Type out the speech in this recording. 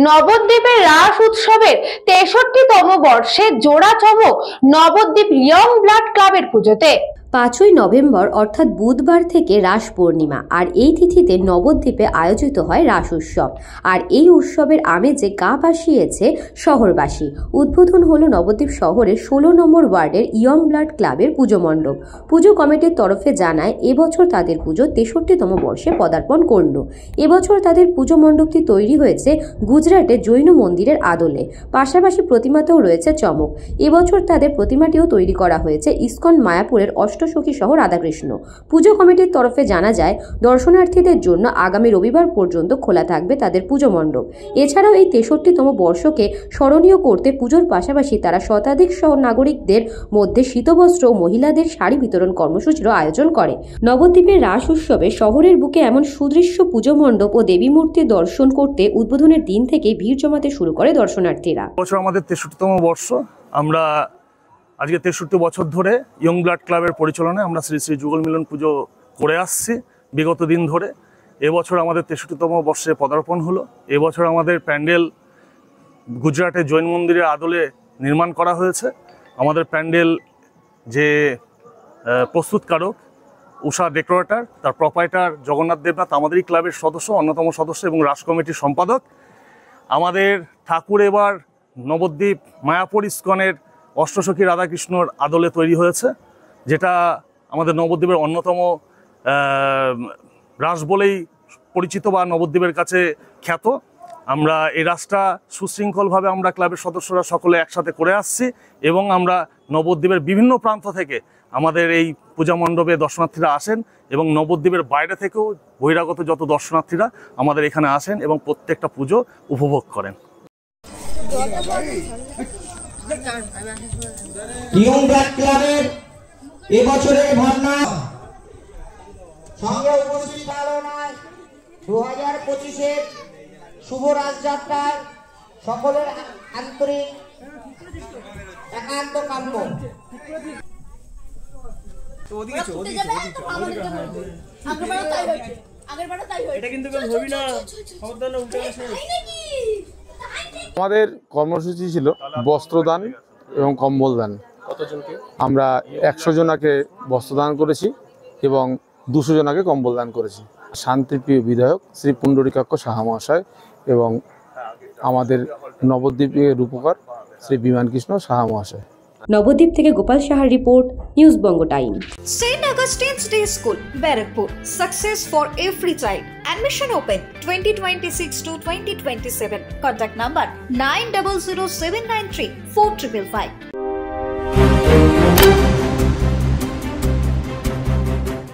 নবদ্বীপের রাস উৎসবের 63তম বর্ষে জোড়া চমক নবদ্বীপ ইয়ং ব্লাড ক্লাবের পুজোতে। 5ই নভেম্বর অর্থাৎ বুধবার থেকে রাস পূর্ণিমা, আর এই তিথিতে নবদ্বীপে আয়োজিত হয় রাস উৎসব। আর এই উৎসবের আমেজে গা ভাসিয়েছে শহরবাসী। উদ্বোধন হলো নবদ্বীপ শহরের 16 নম্বর ওয়ার্ডের ইয়ং ব্লাড ক্লাবের পুজো মণ্ডপ। পুজো কমিটির তরফে জানায় এবছর তাদের পুজো 63তম বর্ষে পদার্পণ করল। এবছর তাদের পুজো মণ্ডপটি তৈরি হয়েছে গুজরাটে জৈন মন্দিরের আদলে। পাশাপাশি প্রতিমাতেও রয়েছে চমক। এবছর তাদের প্রতিমাটিও তৈরি করা হয়েছে ইসকন মায়াপুরের অষ্টসখী শহর রাধাকৃষ্ণ। পুজো কমিটির তরফে জানা যায় দর্শনার্থীদের জন্য আগামী রবিবার পর্যন্ত খোলা থাকবে তাদের পুজো মণ্ডপ। এছাড়াও এই 63তম বর্ষকে স্মরণীয় করতে পুজোর পাশাপাশি তারা শতাধিক নাগরিকদের মধ্যে শীতবস্ত্র ও মহিলাদের শাড়ি বিতরণ কর্মসূচিরও আয়োজন করে। নবদ্বীপের রাস উৎসবে শহরের বুকে এমন সুদৃশ্য পুজো মণ্ডপ ও দেবী মূর্তি দর্শন করতে উদ্বোধনের দিন থেকে ভিড় জমাতে শুরু করে দর্শনার্থীরা। বছর আমাদের 63তম বর্ষ। আমরা আজকে 63 বছর ধরে ইয়ং ব্লাড ক্লাবের পরিচালনায় আমরা শ্রী শ্রী যুগল মিলন পুজো করে আসছি বিগত দিন ধরে। এবছর আমাদের 63তম বর্ষে পদার্পণ হলো। এবছর আমাদের প্যান্ডেল গুজরাটের জৈন মন্দিরের আদলে নির্মাণ করা হয়েছে। আমাদের প্যান্ডেল যে প্রস্তুতকারক উষা ডেকোরেটর, তার প্রোপাইটার জগন্নাথ দেবনাথ আমাদেরই ক্লাবের সদস্য, অন্যতম সদস্য এবং রাস কমিটির সম্পাদক। আমাদের ঠাকুর এবার নবদ্বীপ মায়াপুর ইস্কনের অষ্টসখী রাধাকৃষ্ণর আদলে তৈরি হয়েছে, যেটা আমাদের নবদ্বীপের অন্যতম রাস বলেই পরিচিত বা নবদ্বীপের কাছে খ্যাত। আমরা এই রাসটা সুশৃঙ্খলভাবে আমরা ক্লাবের সদস্যরা সকলে একসাথে করে আসছি এবং আমরা নবদ্বীপের বিভিন্ন প্রান্ত থেকে আমাদের এই পূজা মণ্ডপে দর্শনার্থীরা আসেন এবং নবদ্বীপের বাইরে থেকেও বহিরাগত যত দর্শনার্থীরা আমাদের এখানে আসেন এবং প্রত্যেকটা পুজো উপভোগ করেন। ইয়ং ব্লাড ক্লাবের এবছরের ভাবনা সঙ্গে উপস্থিত পালনায় 2025-এর শুভ রাজযাত্রায় সকলের আন্তরিক একান্ত কাম্য। আমাদের কর্মসূচি ছিল বস্ত্রদান এবং কম্বল দান। আমরা 100 জনাকে বস্ত্রদান করেছি এবং 200 জনাকে কম্বল দান করেছি। শান্তিপ্রিয় বিধায়ক শ্রী পুণ্ডরীকাক্ষ সাহা মহাশয় এবং আমাদের নবদ্বীপের রূপকার শ্রী বিমান কৃষ্ণ সাহা মহাশয়। নবদ্বীপ থেকে গোপাল সাহার report, news Banga time. St. Augustine's Day School, Barakpur. Success for every child. Admission open 2026 to 2027. Contact number 900793 4555.